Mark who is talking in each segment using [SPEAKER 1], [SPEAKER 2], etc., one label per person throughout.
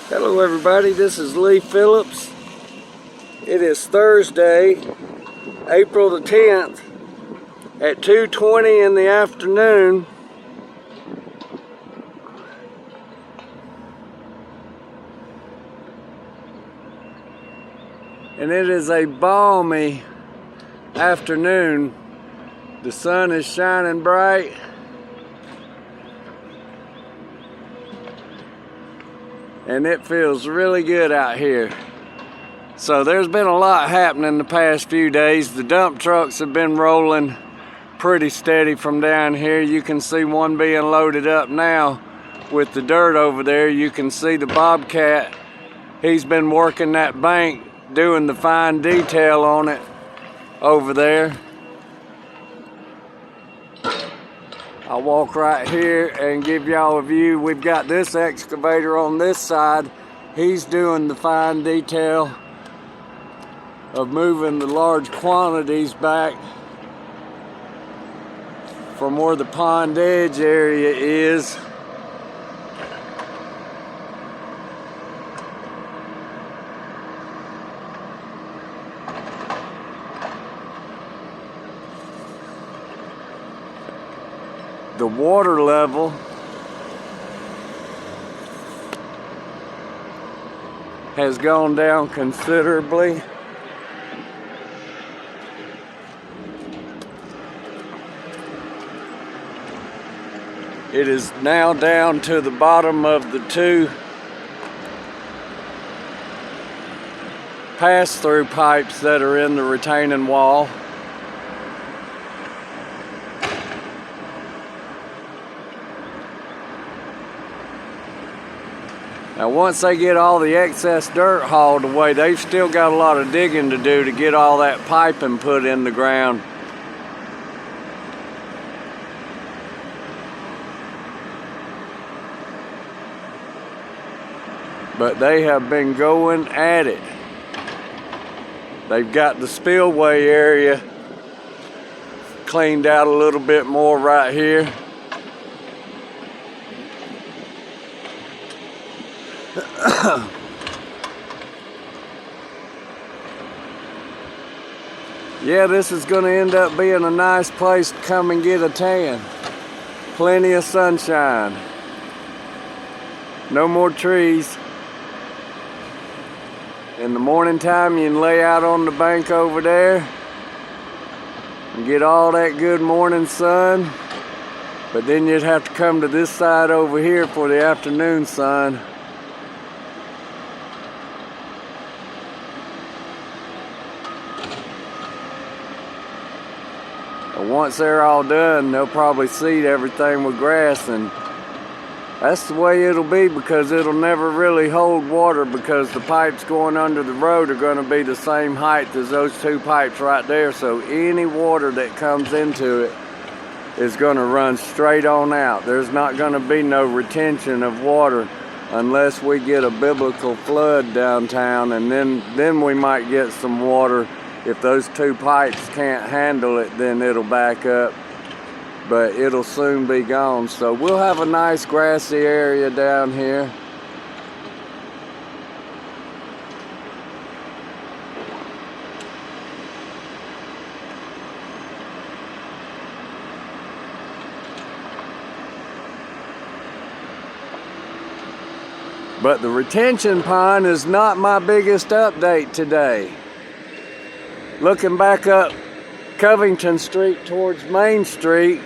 [SPEAKER 1] Hello everybody, this is Lee Phillips. It is Thursday, April the 10th at 2:20 in the afternoon. And it is a balmy afternoon. The sun is shining bright. And it feels really good out here. So there's been a lot happening the past few days. The dump trucks have been rolling pretty steady from down here. You can see one being loaded up now with the dirt over there. You can see the Bobcat. He's been working that bank, doing the fine detail on it over there. I'll walk right here and give y'all a view. We've got this excavator on this side. He's doing the fine detail of moving the large quantities back from where the pond edge area is. The water level has gone down considerably. It is now down to the bottom of the two pass-through pipes that are in the retaining wall. Now once they get all the excess dirt hauled away, they've still got a lot of digging to do to get all that piping put in the ground. But they have been going at it. They've got the spillway area cleaned out a little bit more right here. Yeah, this is going to end up being a nice place to come and get a tan. Plenty of sunshine. No more trees. In the morning time, you can lay out on the bank over there and get all that good morning sun. But then you'd have to come to this side over here for the afternoon sun. Once they're all done, they'll probably seed everything with grass, and that's the way it'll be, because it'll never really hold water, because the pipes going under the road are going to be the same height as those two pipes right there. So any water that comes into it is going to run straight on out. There's not going to be no retention of water unless we get a biblical flood downtown, and then we might get some water. If those two pipes can't handle it, then it'll back up, but it'll soon be gone. So we'll have a nice grassy area down here. But the retention pond is not my biggest update today. Looking back up Covington Street towards Main Street,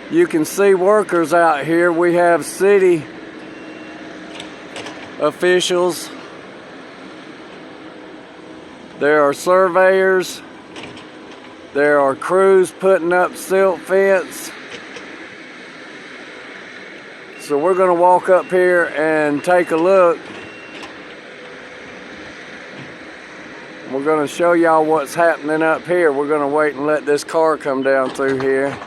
[SPEAKER 1] you can see workers out here. We have city officials. There are surveyors. There are crews putting up silt fence. So we're going to walk up here and take a look. We're going to show y'all what's happening up here. We're going to wait and let this car come down through here.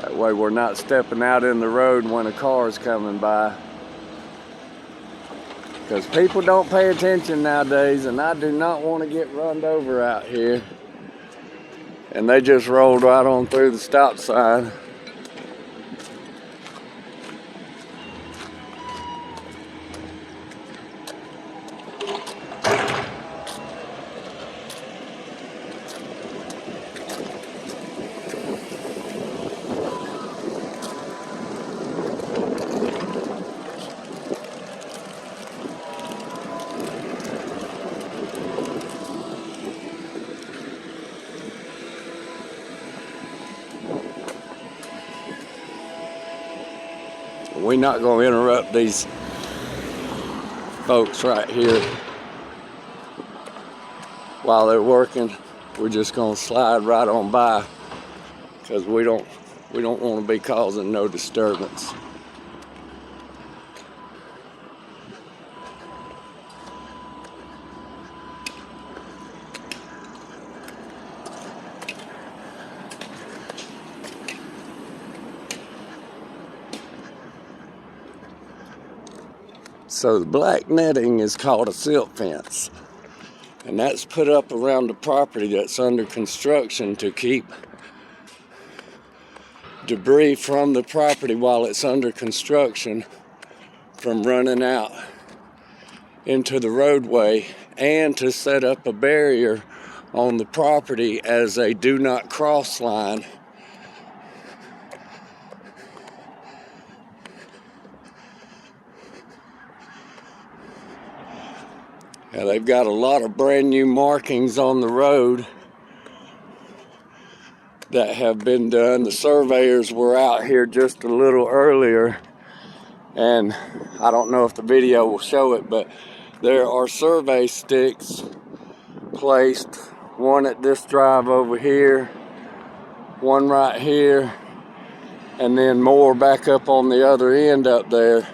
[SPEAKER 1] That way we're not stepping out in the road when a car is coming by. Because people don't pay attention nowadays, and I do not want to get run over out here. And they just rolled right on through the stop sign. We're not going to interrupt these folks right here while they're working. We're just going to slide right on by because we don't want to be causing no disturbance. So the black netting is called a silt fence, and that's put up around the property that's under construction to keep debris from the property while it's under construction from running out into the roadway, and to set up a barrier on the property as a do not cross line. Now they've got a lot of brand new markings on the road that have been done. The surveyors were out here just a little earlier, and I don't know if the video will show it, but there are survey sticks placed, one at this drive over here, one right here, and then more back up on the other end up there.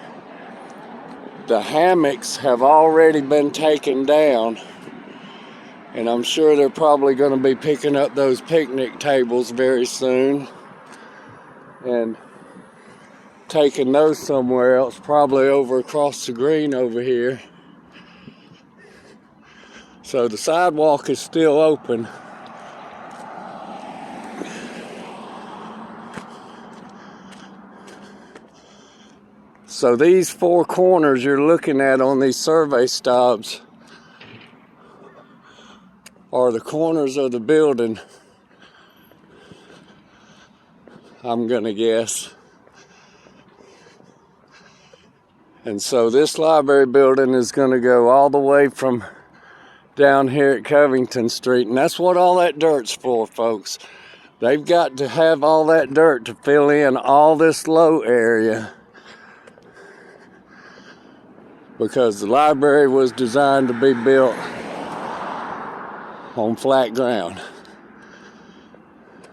[SPEAKER 1] The hammocks have already been taken down, and I'm sure they're probably going to be picking up those picnic tables very soon and taking those somewhere else, probably over across the green over here. So the sidewalk is still open. So these four corners you're looking at on these survey stobs are the corners of the building, I'm gonna guess. And so this library building is gonna go all the way from down here at Covington Street, and that's what all that dirt's for, folks. They've got to have all that dirt to fill in all this low area, because the library was designed to be built on flat ground.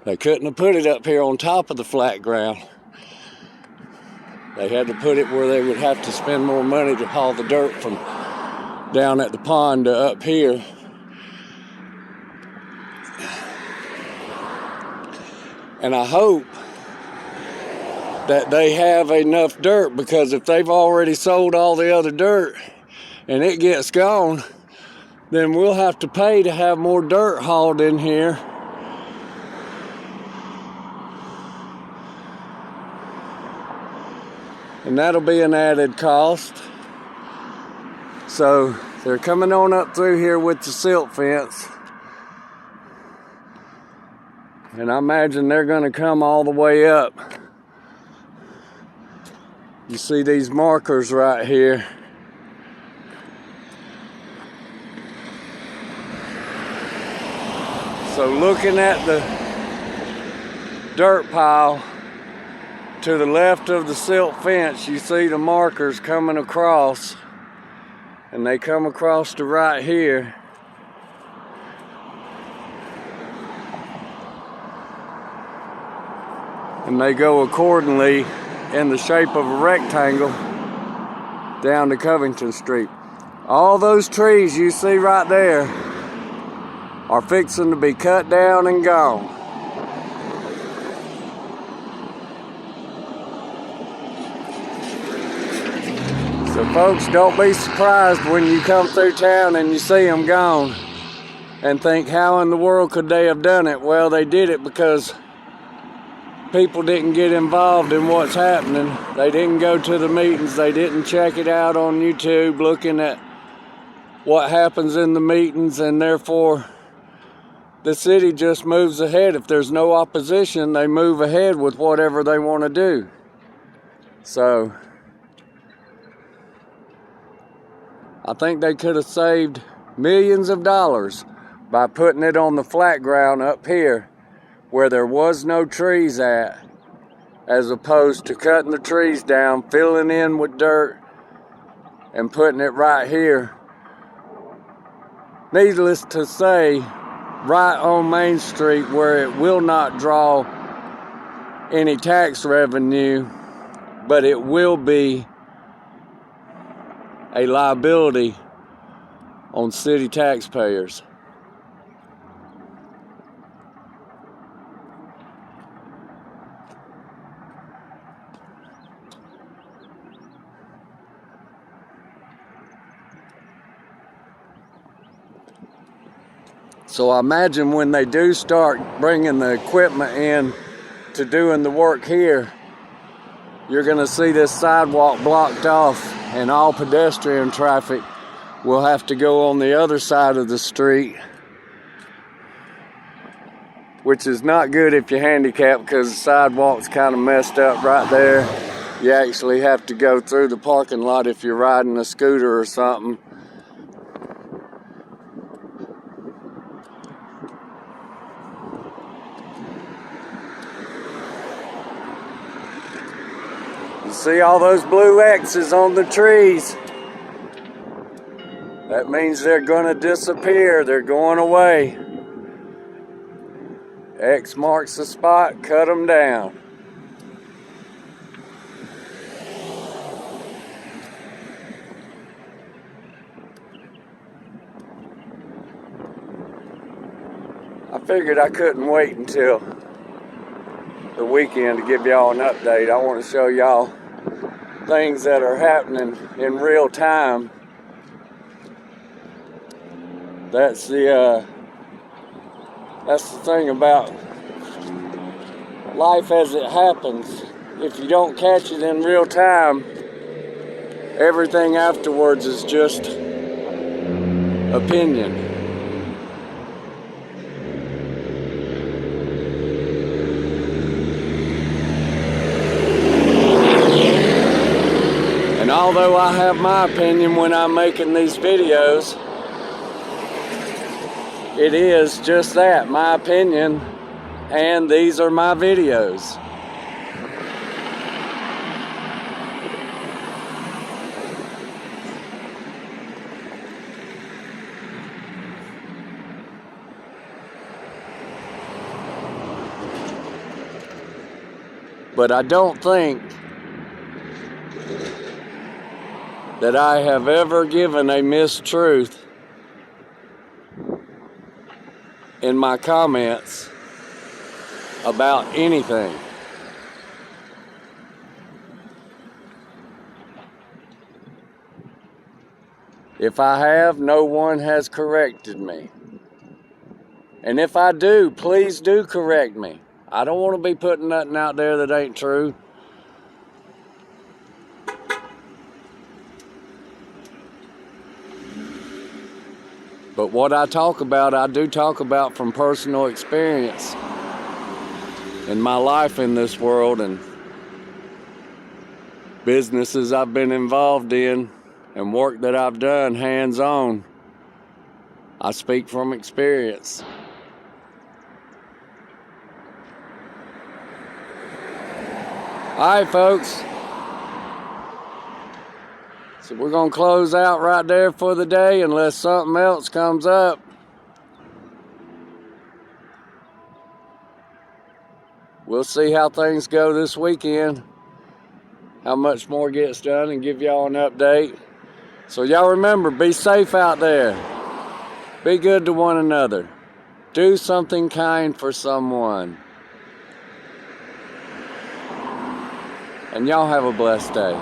[SPEAKER 1] They couldn't have put it up here on top of the flat ground. They had to put it where they would have to spend more money to haul the dirt from down at the pond to up here. And I hope that they have enough dirt, because if they've already sold all the other dirt and it gets gone, then we'll have to pay to have more dirt hauled in here. And that'll be an added cost. So they're coming on up through here with the silt fence. And I imagine they're gonna come all the way up. You see these markers right here. So looking at the dirt pile to the left of the silt fence, you see the markers coming across, and they come across to right here. And they go accordingly in the shape of a rectangle down to Covington Street. All those trees you see right there are fixing to be cut down and gone. Folks, don't be surprised when you come through town and you see them gone and think, how in the world could they have done it? Well, they did it because people didn't get involved in what's happening. They didn't go to the meetings. They didn't check it out on YouTube looking at what happens in the meetings, and therefore the city just moves ahead. If there's no opposition, they move ahead with whatever they want to do. So I think they could have saved millions of dollars by putting it on the flat ground up here where there was no trees at, as opposed to cutting the trees down, filling in with dirt, and putting it right here. Needless to say, right on Main Street where it will not draw any tax revenue, but it will be a liability on city taxpayers. So I imagine when they do start bringing the equipment in to doing the work here, you're going to see this sidewalk blocked off, and all pedestrian traffic will have to go on the other side of the street, which is not good if you're handicapped, because the sidewalk's kind of messed up right there. You actually have to go through the parking lot if you're riding a scooter or something. You see all those blue X's on the trees? That means they're going to disappear. They're going away. X marks the spot, cut them down. I figured I couldn't wait until the weekend to give y'all an update. I want to show y'all things that are happening in real time. That's the thing about life as it happens. If you don't catch it in real time, everything afterwards is just opinion. And although I have my opinion when I'm making these videos, it is just that, my opinion, and these are my videos. But I don't think that I have ever given a mistruth in my comments about anything. If I have, no one has corrected me. And if I do, please do correct me. I don't want to be putting nothing out there that ain't true. But what I talk about, I do talk about from personal experience in my life in this world and businesses I've been involved in and work that I've done hands-on. I speak from experience. All right, folks. So we're going to close out right there for the day unless something else comes up. We'll see how things go this weekend, how much more gets done, and give y'all an update. So y'all remember, be safe out there. Be good to one another. Do something kind for someone. And y'all have a blessed day.